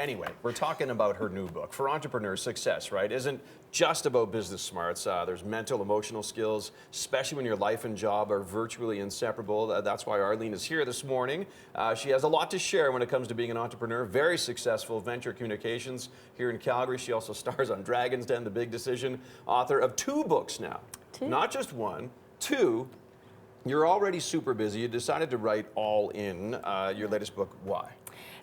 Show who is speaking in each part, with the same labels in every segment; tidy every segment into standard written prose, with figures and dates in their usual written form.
Speaker 1: Anyway, we're talking about her new book. For entrepreneurs, success, right, isn't just about business smarts. There's mental, emotional skills, especially when your life and job are virtually inseparable. That's why Arlene is here this morning. She has a lot to share when it comes to being an entrepreneur. Very successful venture communications here in Calgary. She also stars on Dragon's Den, The Big Decision, author of 2 books now. 2? Not just 1, 2. You're already super busy. You decided to write All In, your latest book. Why?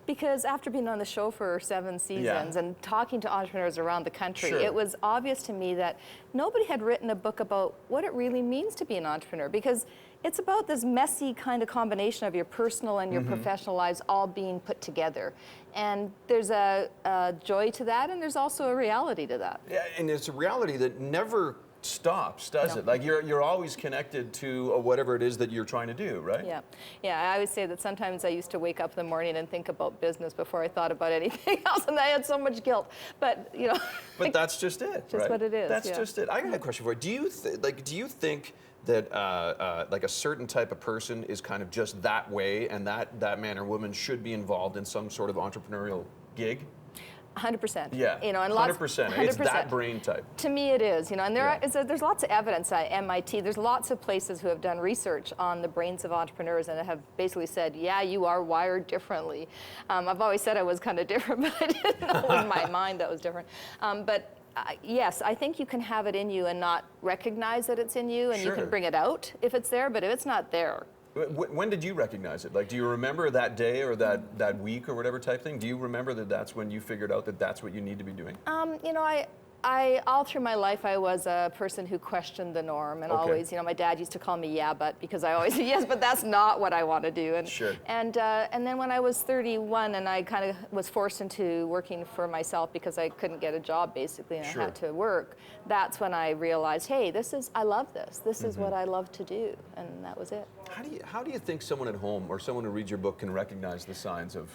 Speaker 2: Because after being on the show for 7 seasons and talking to entrepreneurs around the country, it was obvious to me that nobody had written a book about what it really means to be an entrepreneur, because it's about this messy kind of combination of your personal and your professional lives all being put together. And there's a joy to that, and there's also a reality to that.
Speaker 1: Yeah, and it's a reality that never stops, does it? Like you're always connected to whatever it is that you're trying to do, right?
Speaker 2: Yeah, yeah. I would say that sometimes I used to wake up in the morning and think about business before I thought about anything else, and I had so much guilt. But you know,
Speaker 1: but that's just it.
Speaker 2: Just what it is.
Speaker 1: That's just it. I got a question for you. Do you think that like a certain type of person is kind of just that way, and that man or woman should be involved in some sort of entrepreneurial gig?
Speaker 2: 100%.
Speaker 1: Yeah,
Speaker 2: you know, and
Speaker 1: 100%. It's that brain type.
Speaker 2: To me, it is. You know, and there's lots of evidence at MIT. There's lots of places who have done research on the brains of entrepreneurs and have basically said, yeah, you are wired differently. I've always said I was kind of different, but I didn't know in my mind that was different. Yes, I think you can have it in you and not recognize that it's in you, and you can bring it out if it's there. But if it's not there.
Speaker 1: When did you recognize it? Like, do you remember that day or that week or whatever type thing? Do you remember that that's when you figured out that that's what you need to be doing?
Speaker 2: You know, I all through my life, I was a person who questioned the norm, and always, you know, my dad used to call me yeah, but, because I always said yes, but that's not what I want to do. And and then when I was 31 and I kind of was forced into working for myself because I couldn't get a job basically, and I had to work, that's when I realized, hey, I love this. This is what I love to do, and that was it.
Speaker 1: How do you think someone at home or someone who reads your book can recognize the signs of?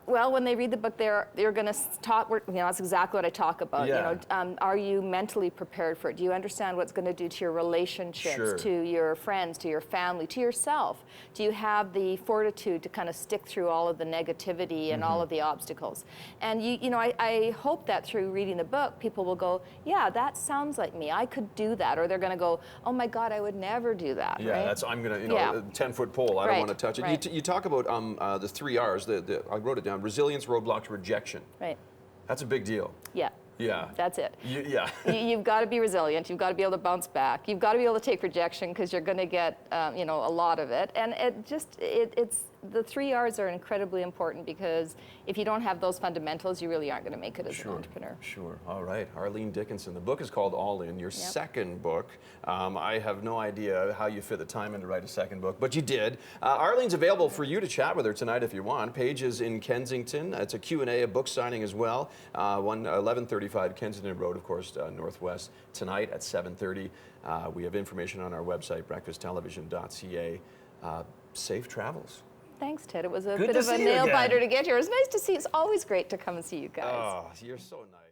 Speaker 2: Well, when they read the book, they're going to talk. You know, that's exactly what I talk about.
Speaker 1: Yeah.
Speaker 2: You know, are you mentally prepared for it? Do you understand what's going to do to your relationships, to your friends, to your family, to yourself? Do you have the fortitude to kind of stick through all of the negativity and all of the obstacles? And you know, I hope that through reading the book, people will go, yeah, that sounds like me. I could do that. Or they're going to go, oh my God, I would never do that.
Speaker 1: Yeah,
Speaker 2: right?
Speaker 1: I'm going to, you know, 10-foot pole. I don't want to touch it. You talk about the 3 R's. I wrote it down: resilience, roadblocks, rejection. Right. That's a big deal.
Speaker 2: Yeah.
Speaker 1: Yeah.
Speaker 2: That's it.
Speaker 1: Yeah.
Speaker 2: You've got to be resilient. You've got to be able to bounce back. You've got to be able to take rejection, because you're going to get, you know, a lot of it. And it's the 3 R's are incredibly important, because if you don't have those fundamentals, you really aren't going to make it as an entrepreneur.
Speaker 1: Sure. All right. Arlene Dickinson. The book is called All In, your second book. I have no idea how you fit the time in to write a second book, but you did. Arlene's available for you to chat with her tonight if you want. Paige is in Kensington. It's a Q&A, a book signing as well. 1135 Kensington Road, of course, Northwest, tonight at 7:30. We have information on our website, breakfasttelevision.ca. Safe travels.
Speaker 2: Thanks, Ted. It was a bit of a nail biter to get here. It was nice to see you. It's always great to come and see you guys.
Speaker 1: Oh, you're so nice.